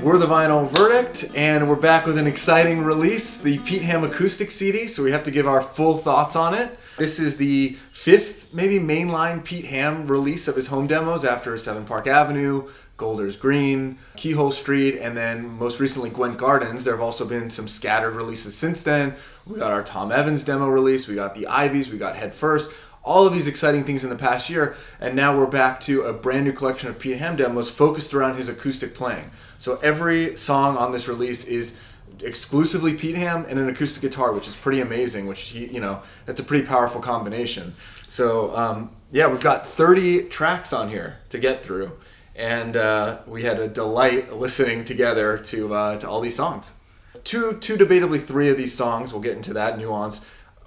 We're the Vinyl Verdict, and we're back with an exciting release, the Pete Ham Acoustic CD, so we have to give our full thoughts on it. This is the fifth, maybe mainline Pete Ham release of his home demos after 7 Park Avenue, Golders Green, Keyhole Street, and then most recently Gwent Gardens. There have also been some scattered releases since then. We got our Tom Evans demo release, we got the Ivies, we got Head First. All of these exciting things in the past year, and now we're back to a brand new collection of Pete Ham demos focused around his acoustic playing. So every song on this release is exclusively Pete Ham and an acoustic guitar, which is pretty amazing, which that's a pretty powerful combination. So we've got 30 tracks on here to get through, and we had a delight listening together to all these songs. Two debatably 3 of these songs, we'll get into that nuance,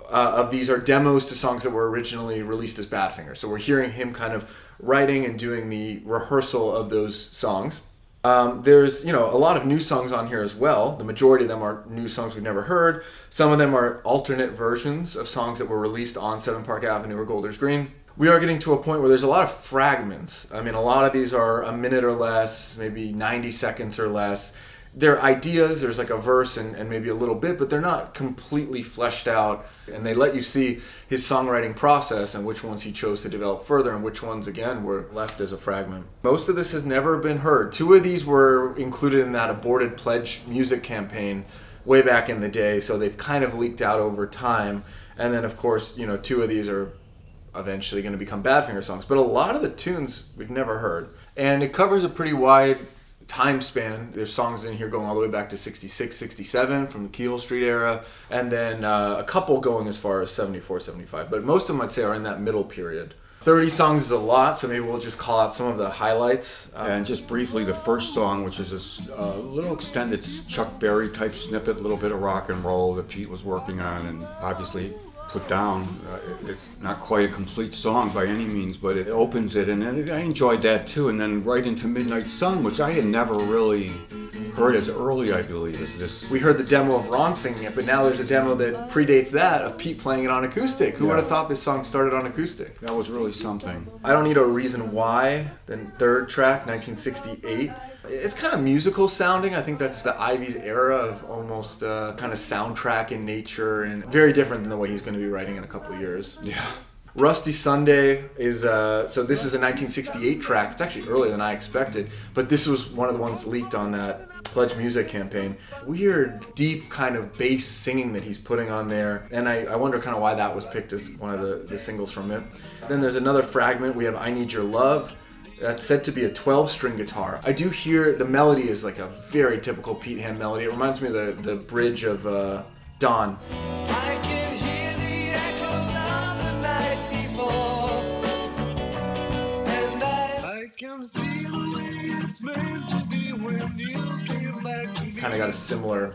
of these are demos to songs that were originally released as Badfinger. So we're hearing him kind of writing and doing the rehearsal of those songs. There's a lot of new songs on here as well. The majority of them are new songs we've never heard. Some of them are alternate versions of songs that were released on 7 Park Avenue or Golders Green. We are getting to a point where there's a lot of fragments. I mean, a lot of these are a minute or less, maybe 90 seconds or less. They're ideas, there's like a verse and maybe a little bit, but they're not completely fleshed out, and they let you see his songwriting process and which ones he chose to develop further and which ones, again, were left as a fragment. Most of this has never been heard. 2 of these were included in that aborted Pledge music campaign way back in the day, so they've kind of leaked out over time. And then, of course, 2 of these are eventually going to become Badfinger songs, but a lot of the tunes we've never heard. And it covers a pretty wide time span. There's songs in here going all the way back to 66, 67 from the Keyhole Street era, and then a couple going as far as 74, 75, but most of them I'd say are in that middle period. 30 songs is a lot, so maybe we'll just call out some of the highlights. And just briefly, the first song, which is this little extended Chuck Berry type snippet, a little bit of rock and roll that Pete was working on and obviously put down. It's not quite a complete song by any means, but it opens it, and then I enjoyed that too. And then right into Midnight Sun, which I had never really heard as early, I believe, as this. We heard the demo of Ron singing it, but now there's a demo that predates that of Pete playing it on acoustic. Who would have thought this song started on acoustic? That was really something. I Don't Need a Reason Why, then third track, 1968. It's kind of musical sounding. I think that's the Ivies era of almost kind of soundtrack in nature, and very different than the way he's going to be writing in a couple of years. Yeah. Rusty Sunday is, so this is a 1968 track. It's actually earlier than I expected, but this was one of the ones leaked on that Pledge Music campaign. Weird, deep kind of bass singing that he's putting on there, and I wonder kind of why that was picked as one of the singles from it. Then there's another fragment. We have I Need Your Love. That's said to be a 12-string guitar. I do hear the melody is like a very typical Pete Ham melody. It reminds me of the bridge of Dawn. I can hear the echoes of the night before, and I can see the way it's meant to be when you came back to me. Kind of got a similar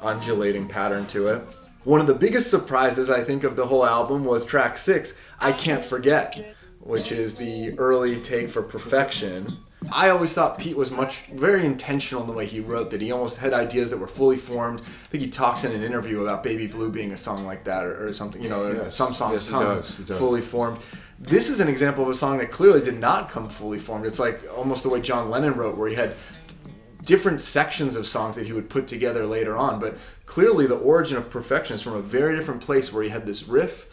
undulating pattern to it. One of the biggest surprises, I think, of the whole album was track 6, I Can't Forget, which is the early take for Perfection. I always thought Pete was very intentional in the way he wrote, that he almost had ideas that were fully formed. I think he talks in an interview about Baby Blue being a song like that, or something, Yes. Some songs come He does. fully formed. This is an example of a song that clearly did not come fully formed. It's like almost the way John Lennon wrote, where he had different sections of songs that he would put together later on, but clearly the origin of Perfection is from a very different place, where he had this riff,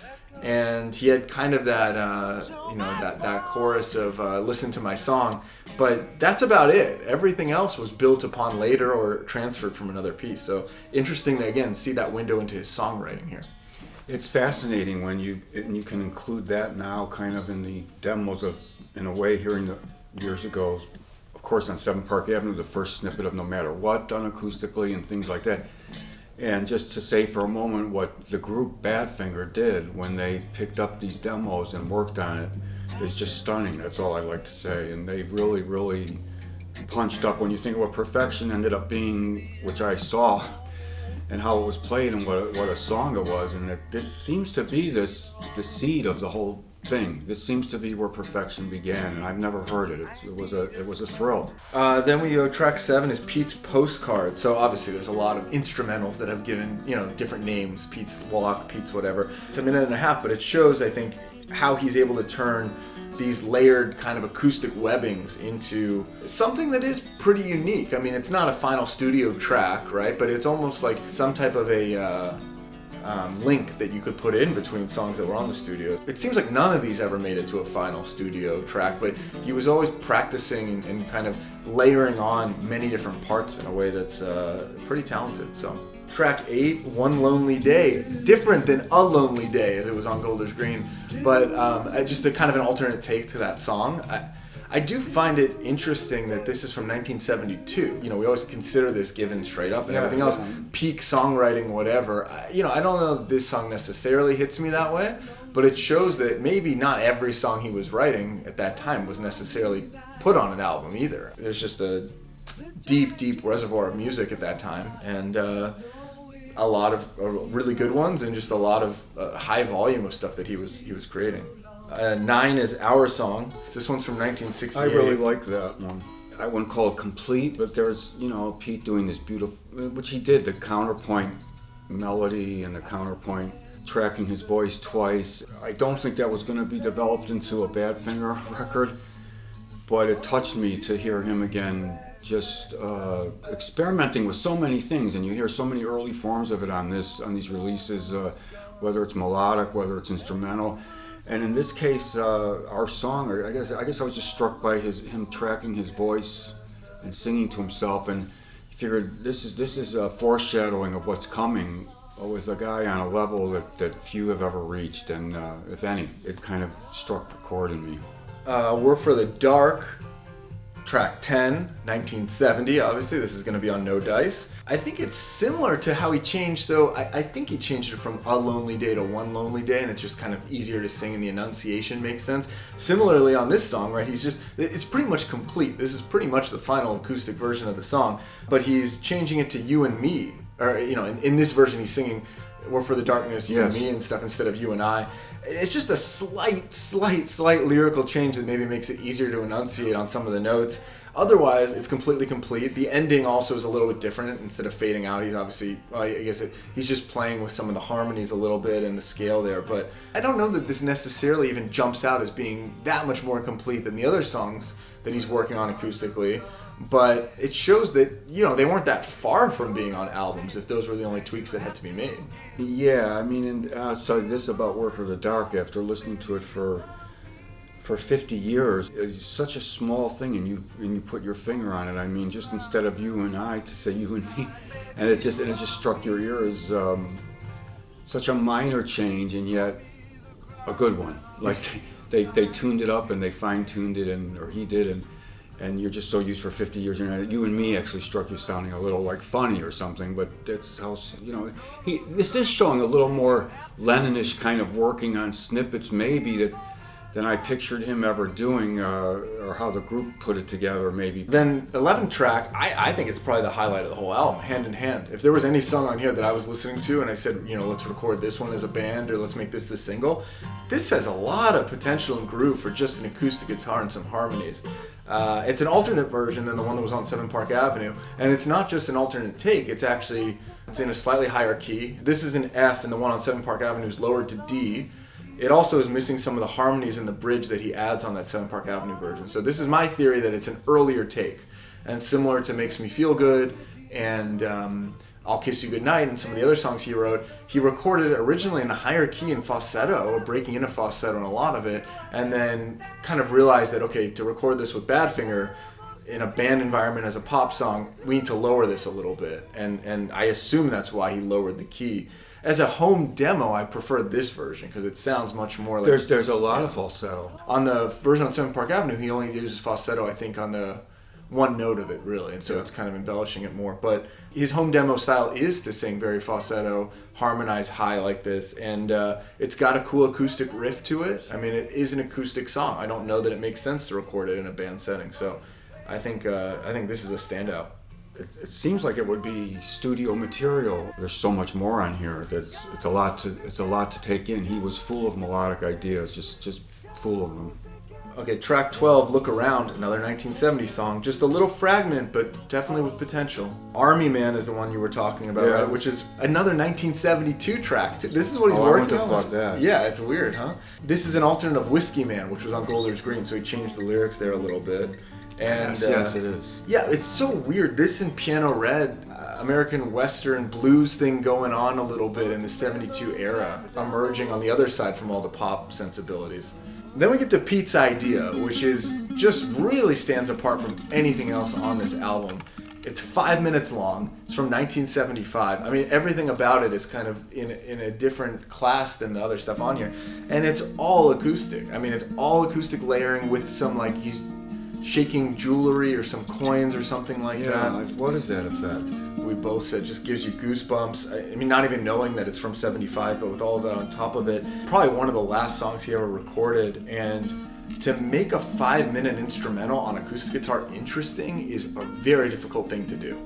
and he had kind of that, that chorus of "Listen to My Song," but that's about it. Everything else was built upon later or transferred from another piece. So interesting to again see that window into his songwriting here. It's fascinating when you can include that now, kind of in the demos of, in a way, hearing the years ago, of course, on 7 Park Avenue, the first snippet of No Matter What done acoustically and things like that. And just to say for a moment what the group Badfinger did when they picked up these demos and worked on it is just stunning. That's all I like to say. And they really, really punched up. When you think of what Perfection ended up being, which I saw, and how it was played and what a song it was, and that this seems to be the seed of the whole thing. This seems to be where Perfection began, and I've never heard it. It was a thrill. Then we go, track 7 is Pete's Postcard. So obviously there's a lot of instrumentals that have given, different names. Pete's Walk, Pete's whatever. It's a minute and a half, but it shows, I think, how he's able to turn these layered kind of acoustic webbings into something that is pretty unique. I mean, it's not a final studio track, right? But it's almost like some type of a link that you could put in between songs that were on the studio. It seems like none of these ever made it to a final studio track, but he was always practicing and kind of layering on many different parts in a way that's pretty talented. So track 8, One Lonely Day, different than A Lonely Day as it was on Golders Green, but just a kind of an alternate take to that song. I do find it interesting that this is from 1972. You know, we always consider this given straight up and everything else, peak songwriting, whatever. I don't know that this song necessarily hits me that way, but it shows that maybe not every song he was writing at that time was necessarily put on an album either. There's just a deep reservoir of music at that time, and a lot of really good ones, and just a lot of high volume of stuff that he was creating. 9 is Our Song. This one's from 1968. I really like that one. I wouldn't call it complete, but there's, Pete doing this beautiful, which he did, the counterpoint melody and the counterpoint tracking his voice twice. I don't think that was going to be developed into a Badfinger record, but it touched me to hear him again just experimenting with so many things, and you hear so many early forms of it on these releases, whether it's melodic, whether it's instrumental. And in this case, Our Song, I guess I was just struck by him tracking his voice and singing to himself, and figured this is a foreshadowing of what's coming with a guy on a level that few have ever reached, and if any, it kind of struck the chord in me. We're for the Dark, track 10, 1970. Obviously, this is going to be on No Dice. I think it's similar to how he changed. So I think he changed it from A Lonely Day to One Lonely Day, and it's just kind of easier to sing, and the enunciation makes sense. Similarly on this song, right, it's pretty much complete. This is pretty much the final acoustic version of the song, but he's changing it to You and Me. Or, in this version he's singing We're for the Darkness, You and Me and stuff instead of You and I. It's just a slight lyrical change that maybe makes it easier to enunciate on some of the notes. Otherwise, it's completely complete. The ending also is a little bit different. Instead of fading out, he's obviously, he's just playing with some of the harmonies a little bit and the scale there. But I don't know that this necessarily even jumps out as being that much more complete than the other songs that he's working on acoustically. But it shows that, they weren't that far from being on albums if those were the only tweaks that had to be made. Yeah, I mean, and I'll tell you this about We're for the Dark, after listening to it for 50 years, it's such a small thing, and you put your finger on it. I mean, just instead of You and I, to say You and Me, and it just struck your ear as such a minor change, and yet a good one. Like they tuned it up and they fine-tuned it, or he did, and you're just so used for 50 years. You and Me actually struck you sounding a little like funny or something, but that's how, this is showing a little more Lennon-ish kind of working on snippets maybe than I pictured him ever doing, or how the group put it together maybe. Then 11th track, I think it's probably the highlight of the whole album, Hand in Hand. If there was any song on here that I was listening to and I said, let's record this one as a band, or let's make this the single, this has a lot of potential and groove for just an acoustic guitar and some harmonies. It's an alternate version than the one that was on 7 Park Avenue, and it's not just an alternate take, it's in a slightly higher key. This is an F, and the one on 7 Park Avenue is lowered to D. It also is missing some of the harmonies in the bridge that he adds on that 7 Park Avenue version. So this is my theory that it's an earlier take, and similar to Makes Me Feel Good and I'll Kiss You Goodnight and some of the other songs he wrote, he recorded originally in a higher key in falsetto, or breaking into falsetto in a lot of it, and then kind of realized that, okay, to record this with Badfinger in a band environment as a pop song, we need to lower this a little bit, and I assume that's why he lowered the key. As a home demo, I prefer this version because it sounds much more like... There's a lot of falsetto. On the version on 7 Park Avenue, he only uses falsetto, I think, on the one note of it, really, and so it's kind of embellishing it more. But his home demo style is to sing very falsetto, harmonize high like this, and it's got a cool acoustic riff to it. I mean, it is an acoustic song. I don't know that it makes sense to record it in a band setting, so I think this is a standout. It seems like it would be studio material. There's so much more on here that it's a lot to take in. He was full of melodic ideas, just full of them. Okay, track 12, Look Around, another 1970 song. Just a little fragment, but definitely with potential. Army Man is the one you were talking about, right? Which is another 1972 track. This is what he's working on. I wouldn't have thought that. Yeah, it's weird, huh? This is an alternate of Whiskey Man, which was on Golders Green, so he changed the lyrics there a little bit. And yes, it is. Yeah, it's so weird. This and Piano Red, American Western blues thing going on a little bit in the 72 era, emerging on the other side from all the pop sensibilities. Then we get to Pete's Idea, which is just really stands apart from anything else on this album. It's 5 minutes long. It's from 1975. I mean, everything about it is kind of in a different class than the other stuff on here. And it's all acoustic. I mean, it's all acoustic layering with some, like, he's shaking jewelry or some coins or something like that. Like, what is that effect? We both said just gives you goosebumps. I mean, not even knowing that it's from 75, but with all of that on top of it. Probably one of the last songs he ever recorded. And to make a 5-minute instrumental on acoustic guitar interesting is a very difficult thing to do.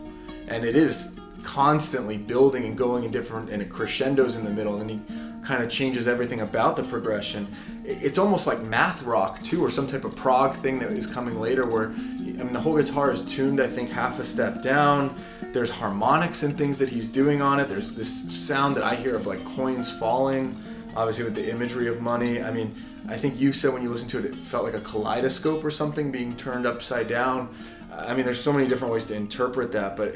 And it is constantly building and going in different, and it crescendos in the middle, and then he kind of changes everything about the progression. It's almost like math rock too, or some type of prog thing that is coming later where, I mean, the whole guitar is tuned, I think, half a step down. There's harmonics and things that he's doing on it. There's this sound that I hear of like coins falling, obviously with the imagery of money. I mean, I think you said when you listened to it, it felt like a kaleidoscope or something being turned upside down. I mean, there's so many different ways to interpret that, but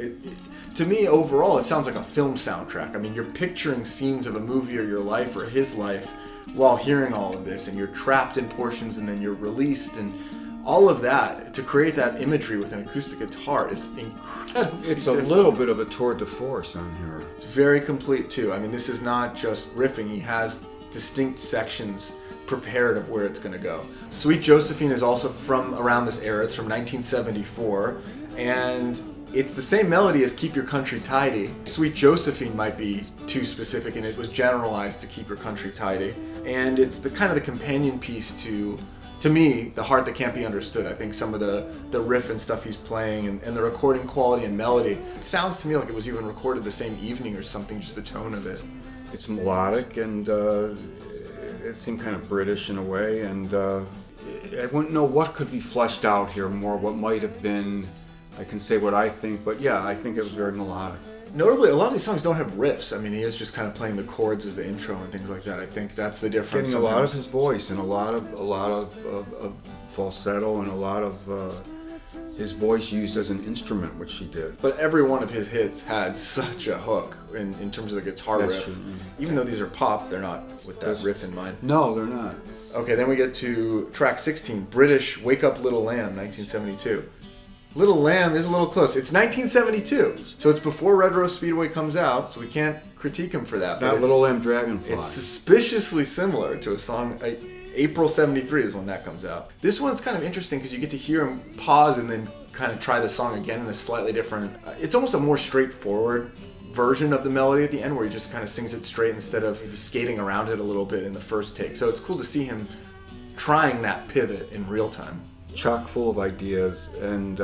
to me, overall, it sounds like a film soundtrack. I mean, you're picturing scenes of a movie or your life or his life while hearing all of this, and you're trapped in portions and then you're released, and all of that, to create that imagery with an acoustic guitar is incredibly It's a little bit of a tour de force on here. It's very complete, too. I mean, this is not just riffing. He has distinct sections prepared of where it's going to go. Sweet Josephine is also from around this era. It's from 1974, and it's the same melody as Keep Your Country Tidy. Sweet Josephine might be too specific, and it was generalized to Keep Your Country Tidy. And it's the kind of the companion piece to me, The Heart That Can't Be Understood. I think some of the riff and stuff he's playing and the recording quality and melody, it sounds to me like it was even recorded the same evening or something, just the tone of it. It's melodic, and it seemed kind of British in a way, and I wouldn't know what could be fleshed out here more, what might have been. I can say what I think, but yeah, I think it was very melodic. Notably, a lot of these songs don't have riffs. I mean, he is just kind of playing the chords as the intro and things like that. I think that's the difference. Getting a lot of his voice and a lot of falsetto and a lot of his voice used as an instrument, which he did. But every one of his hits had such a hook in terms of the guitar That's riff. true. Even though these are pop, they're not with that riff in mind. No, they're not. Okay, then we get to track 16, British Wake Up Little Lamb, 1972. Little Lamb is a little close. It's 1972, so it's before Red Rose Speedway comes out, so we can't critique him for that. That Little Lamb Dragonfly. It's suspiciously similar to a song, April 73 is when that comes out. This one's kind of interesting because you get to hear him pause and then kind of try the song again in a slightly different, it's almost a more straightforward version of the melody at the end where he just kind of sings it straight instead of skating around it a little bit in the first take. So it's cool to see him trying that pivot in real time. Chock full of ideas, and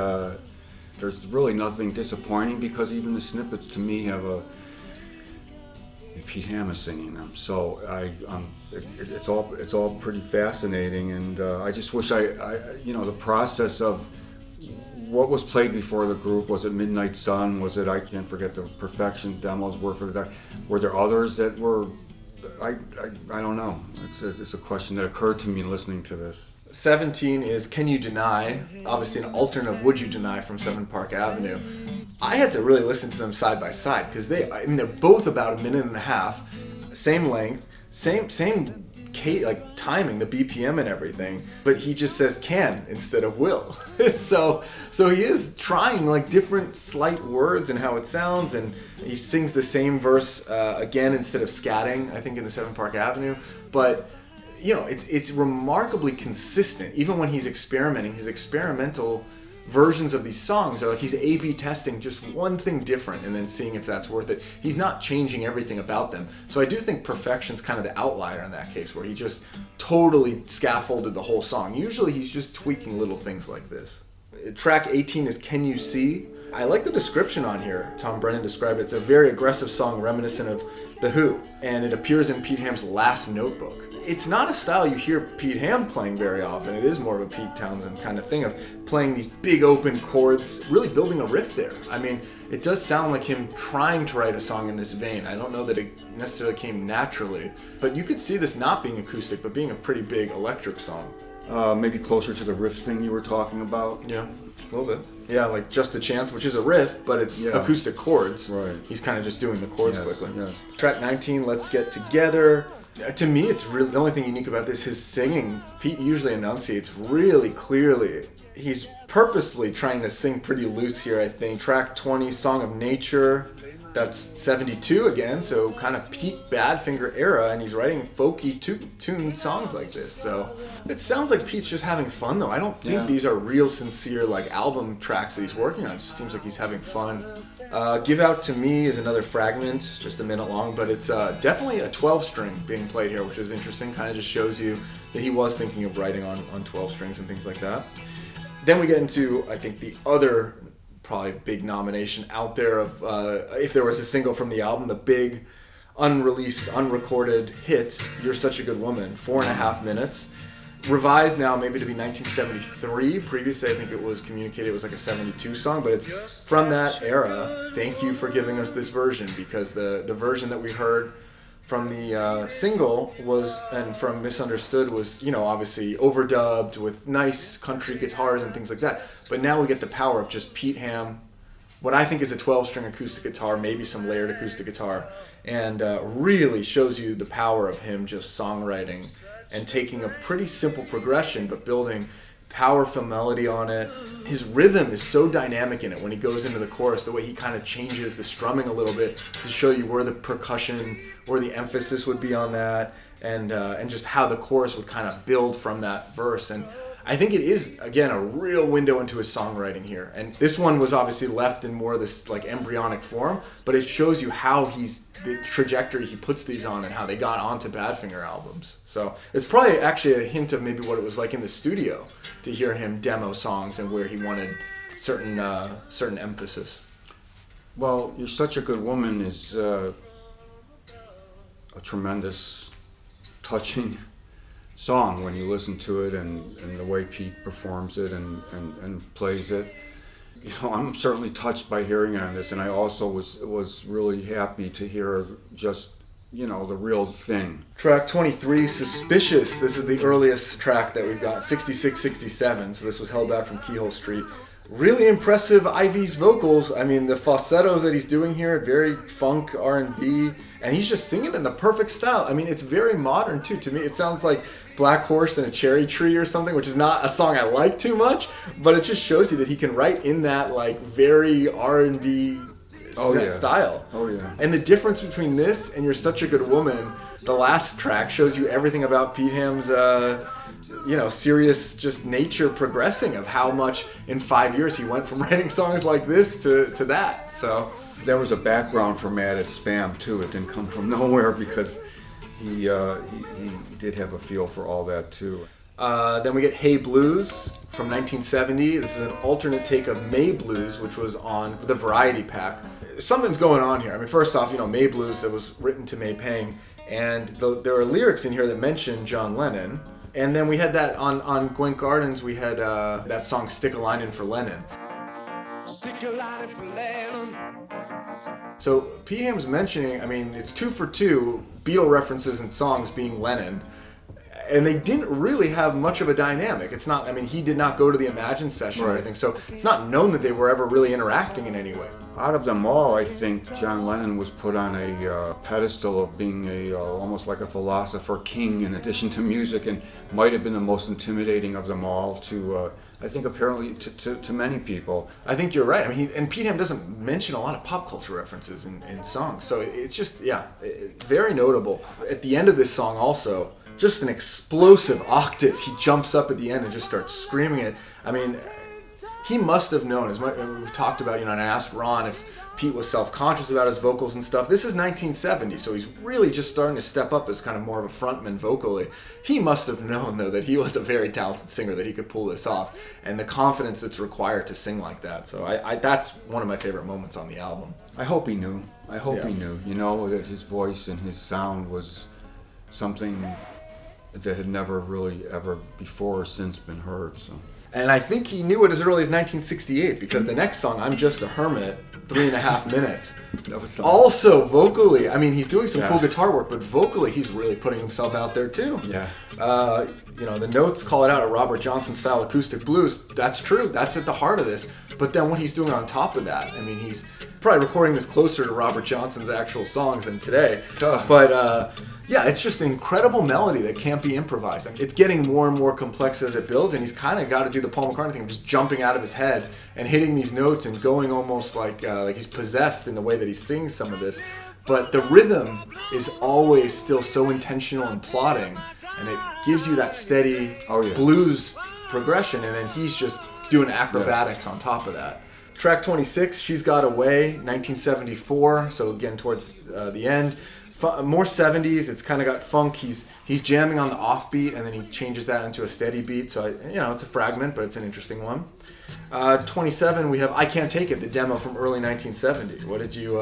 there's really nothing disappointing because even the snippets to me have Pete Ham is singing them, so it's all pretty fascinating, and I just wish I the process of what was played before the group, was it Midnight Sun, was it I Can't Forget the Perfection demos, were there others that were I don't know. It's a question that occurred to me listening to this. 17 is Can You Deny, obviously an alternate of Would You Deny from 7 Park Avenue. I had to really listen to them side by side because they're both about a minute and a half, same length, same like timing, the BPM and everything, but he just says can instead of will. so he is trying like different slight words and how it sounds, and he sings the same verse again instead of scatting, I think, in the 7 Park Avenue, but it's remarkably consistent. Even when he's experimenting, his experimental versions of these songs are like he's A/B testing just one thing different and then seeing if that's worth it. He's not changing everything about them. So I do think Perfection's kind of the outlier in that case, where he just totally scaffolded the whole song. Usually he's just tweaking little things like this. Track 18 is Can You See? I like the description on here. Tom Brennan described it. It's a very aggressive song reminiscent of The Who, and it appears in Pete Ham's last notebook. it's not a style you hear Pete Ham playing very often. It is more of a Pete Townsend kind of thing of playing these big open chords, really building a riff there. I mean, it does sound like him trying to write a song in this vein. I don't know that it necessarily came naturally, but you could see this not being acoustic, but being a pretty big electric song. Maybe closer to the riff thing you were talking about. Yeah, a little bit. Yeah, like Just a Chance, which is a riff, but it's acoustic chords. Right. He's kind of just doing the chords quickly. Yes. Track 19, Let's Get Together. To me, it's really the only thing unique about this. His singing, Pete usually enunciates really clearly. He's purposely trying to sing pretty loose here, I think. Track 20, Song of Nature. That's 72 again, so kind of peak Badfinger era, and he's writing folky tuned songs like this. So it sounds like Pete's just having fun, though. I don't think these are real sincere like album tracks that he's working on. It just seems like he's having fun. Give Out to Me is another fragment, just a minute long, but it's definitely a 12-string being played here, which is interesting. Kind of just shows you that he was thinking of writing on 12 strings and things like that. Then we get into, I think, the other probably big nomination out there of if there was a single from the album, the big unreleased, unrecorded hit, You're Such a Good Woman, 4.5 minutes. Revised now maybe to be 1973. Previously I think it was communicated it was like a 72 song, but it's from that era. Thank you for giving us this version, because the version that we heard from the single was, and from Misunderstood was, you know, obviously overdubbed with nice country guitars and things like that. But now we get the power of just Pete Ham, what I think is a 12-string acoustic guitar, maybe some layered acoustic guitar, and really shows you the power of him just songwriting and taking a pretty simple progression but building powerful melody on it. His rhythm is so dynamic in it when he goes into the chorus, the way he kind of changes the strumming a little bit to show you where the percussion, where the emphasis would be on that, and just how the chorus would kind of build from that verse. And I think it is, again, a real window into his songwriting here. And this one was obviously left in more of this like embryonic form, but it shows you how the trajectory he puts these on and how they got onto Badfinger albums. So it's probably actually a hint of maybe what it was like in the studio to hear him demo songs and where he wanted certain emphasis. Well, You're Such a Good Woman is a tremendous, touching song when you listen to it, and the way Pete performs it and plays it. You know, I'm certainly touched by hearing it on this, and I also was really happy to hear just, you know, the real thing. Track 23, Suspicious. This is the earliest track that we've got, 66, 67, so this was held back from Keyhole Street. Really impressive Ivy's vocals. I mean, the falsettos that he's doing here, very funk, R&B, and he's just singing in the perfect style. I mean, it's very modern, too. To me, it sounds like Black Horse and a Cherry Tree or something, which is not a song I like too much, but it just shows you that he can write in that, like, very R&B style. Oh, yeah. And the difference between this and You're Such a Good Woman, the last track shows you everything about Pete Ham's serious just nature progressing, of how much in 5 years he went from writing songs like this to that. So there was a background for Mad at Spam too. It didn't come from nowhere, because he did have a feel for all that too. Then we get Hey Blues from 1970. This is an alternate take of May Blues, which was on the Variety Pack. Something's going on here. I mean, first off, May Blues, that was written to May Pang, and there are lyrics in here that mention John Lennon. And then we had that on Gwent Gardens, we had that song Stick a Line In for Lennon. Stick a line in for Lennon. So Pete Ham's mentioning, I mean, it's 2 for 2 Beatle references and songs being Lennon. And they didn't really have much of a dynamic. It's not, I mean, he did not go to the Imagine session or anything, so it's not known that they were ever really interacting in any way. Out of them all, I think John Lennon was put on a pedestal of being almost like a philosopher king in addition to music, and might have been the most intimidating of them all to, I think, apparently to many people. I think you're right. I mean, and Pete Ham doesn't mention a lot of pop culture references in songs, so it's just, very notable. At the end of this song also, just an explosive octave. He jumps up at the end and just starts screaming it. I mean, he must have known, as much, we've talked about, and I asked Ron if Pete was self-conscious about his vocals and stuff. This is 1970, so he's really just starting to step up as kind of more of a frontman vocally. He must have known, though, that he was a very talented singer, that he could pull this off, and the confidence that's required to sing like that. So that's one of my favorite moments on the album. I hope he knew. He knew, that his voice and his sound was something that had never really ever before or since been heard. So. And I think he knew it as early as 1968 because the next song, I'm Just a Hermit, 3.5 minutes. That was something. Also, vocally, I mean, he's doing some Yeah. cool guitar work, but vocally, he's really putting himself out there too. Yeah. You know, the notes call it out a Robert Johnson style acoustic blues. That's true. That's at the heart of this. But then what he's doing on top of that, I mean, he's probably recording this closer to Robert Johnson's actual songs than today. Duh. But yeah, it's just an incredible melody that can't be improvised. I mean, it's getting more and more complex as it builds, and he's kind of got to do the Paul McCartney thing, just jumping out of his head and hitting these notes and going almost like he's possessed in the way that he sings some of this. But the rhythm is always still so intentional and plotting, and it gives you that steady blues progression, and then he's just doing acrobatics on top of that. Track 26, She's Got Away, 1974, so again towards the end. More 70s, it's kind of got funk. He's jamming on the offbeat, and then he changes that into a steady beat. So, it's a fragment, but it's an interesting one. 27, we have I Can't Take It, the demo from early 1970. What did you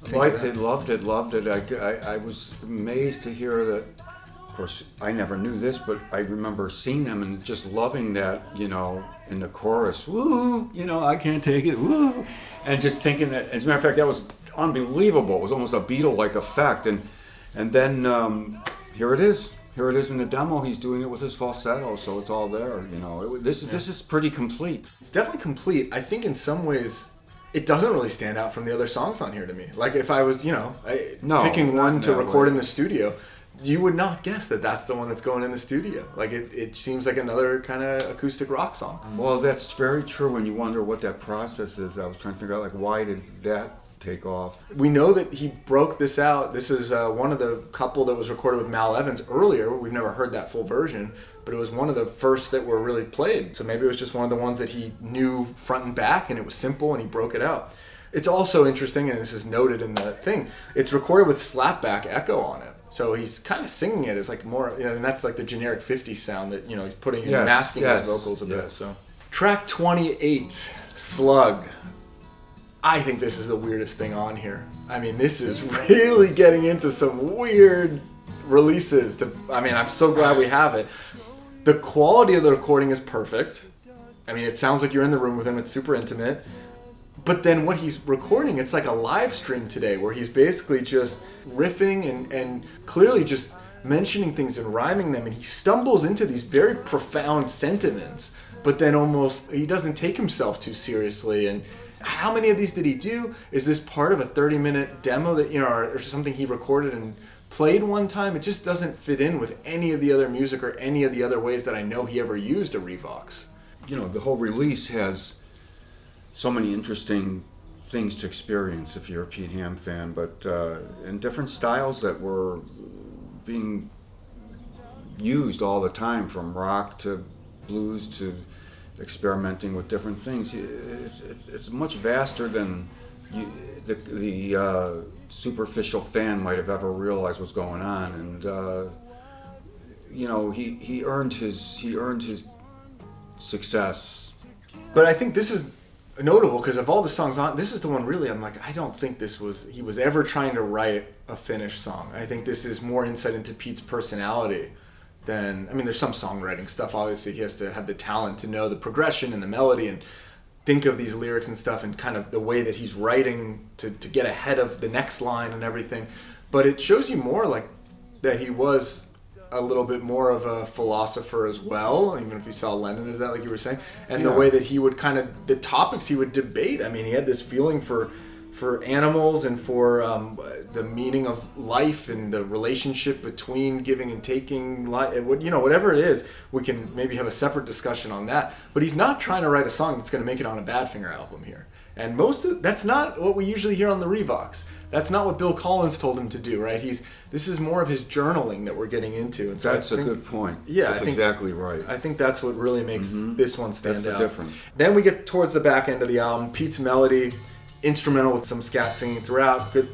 think Liked of that? it, loved it. I was amazed to hear that. Of course, I never knew this, but I remember seeing them and just loving that, in the chorus, woo, I can't take it, woo. And just thinking that, as a matter of fact, that was unbelievable. It was almost a Beatle-like effect. And then here it is. Here it is in the demo. He's doing it with his falsetto, so it's all there. This is pretty complete. It's definitely complete. I think in some ways it doesn't really stand out from the other songs on here to me. Like if I was, picking one to record in the studio, you would not guess that that's the one that's going in the studio. Like it seems like another kind of acoustic rock song. Well, that's very true when you wonder what that process is. I was trying to figure out, why did that take off? We know that he broke this out. This is one of the couple that was recorded with Mal Evans earlier. We've never heard that full version, but it was one of the first that were really played. So maybe it was just one of the ones that he knew front and back, and it was simple, and he broke it out. It's also interesting, and this is noted in the thing, it's recorded with slapback echo on it. So he's kind of singing it as like more, and that's like the generic 50s sound that, he's putting in, masking his vocals a bit. So track 28, Slug. I think this is the weirdest thing on here. I mean, this is really getting into some weird releases. I'm so glad we have it. The quality of the recording is perfect. I mean, it sounds like you're in the room with him. It's super intimate. But then what he's recording, it's like a live stream today where he's basically just riffing and clearly just mentioning things and rhyming them. And he stumbles into these very profound sentiments, but then almost he doesn't take himself too seriously. And how many of these did he do? Is this part of a 30-minute demo that, or something he recorded and played one time? It just doesn't fit in with any of the other music or any of the other ways that I know he ever used a Revox. The whole release has so many interesting things to experience if you're a Pete Ham fan, but in different styles that were being used all the time, from rock to blues to experimenting with different things. It's much vaster than the superficial fan might have ever realized was going on, and he earned his success. But I think this is notable because of all the songs on, this is the one really I'm like, I don't think he was ever trying to write a finished song. I think this is more insight into Pete's personality than, there's some songwriting stuff. Obviously he has to have the talent to know the progression and the melody and think of these lyrics and stuff and kind of the way that he's writing to get ahead of the next line and everything. But it shows you more like that he was a little bit more of a philosopher as well, even if you saw Lennon as that, like you were saying, and the way that he would the topics he would debate. He had this feeling for animals and for the meaning of life and the relationship between giving and taking, whatever it is. We can maybe have a separate discussion on that, but he's not trying to write a song that's going to make it on a Badfinger album here. And that's not what we usually hear on the Revox. That's not what Bill Collins told him to do, right? This is more of his journaling that we're getting into. And so that's a good point. Yeah, that's exactly right. I think that's what really makes this one stand out. That's the difference. Then we get towards the back end of the album. Pete's melody, instrumental with some scat singing throughout. Good.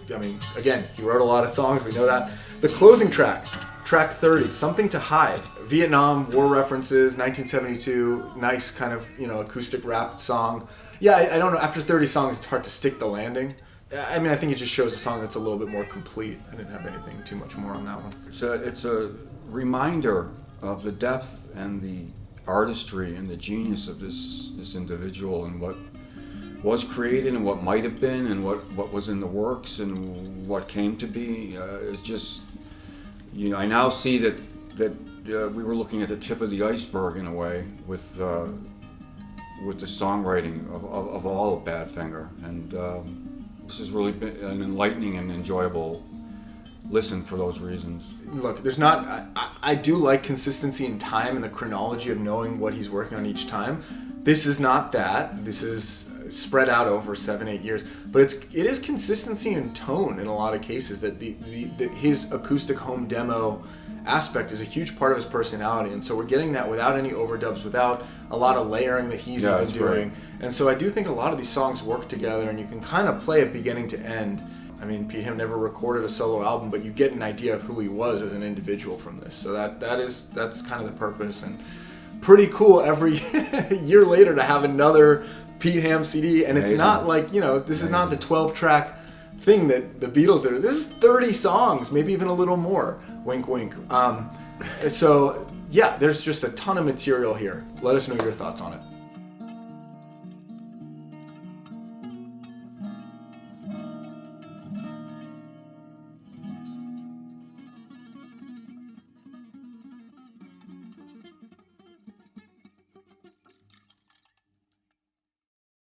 Again, he wrote a lot of songs. We know that. The closing track 30, Something to Hide. Vietnam War references, 1972. Nice kind of acoustic rap song. Yeah, I don't know. After 30 songs, it's hard to stick the landing. I think it just shows a song that's a little bit more complete. I didn't have anything too much more on that one. It's a reminder of the depth and the artistry and the genius of this individual, and what was created and what might have been and what was in the works and what came to be. It's just, I now see that we were looking at the tip of the iceberg in a way with the songwriting of all of Badfinger, and this has really been an enlightening and enjoyable listen for those reasons. Look, there's not. I do like consistency in time and the chronology of knowing what he's working on each time. This is not that. This is spread out over 7-8 years, but it is consistency in tone in a lot of cases. That his acoustic home demo aspect is a huge part of his personality, and so we're getting that without any overdubs, without a lot of layering that he's even doing. Right. And so I do think a lot of these songs work together, and you can kind of play it beginning to end. I mean, Pete Ham never recorded a solo album, but you get an idea of who he was as an individual from this. So that's kind of the purpose, and pretty cool every year later to have another Pete Ham CD. And Amazing. It's not like, this Amazing. Is not the 12-track thing that the Beatles did. This is 30 songs, maybe even a little more. Wink, wink. So yeah, there's just a ton of material here. Let us know your thoughts on it.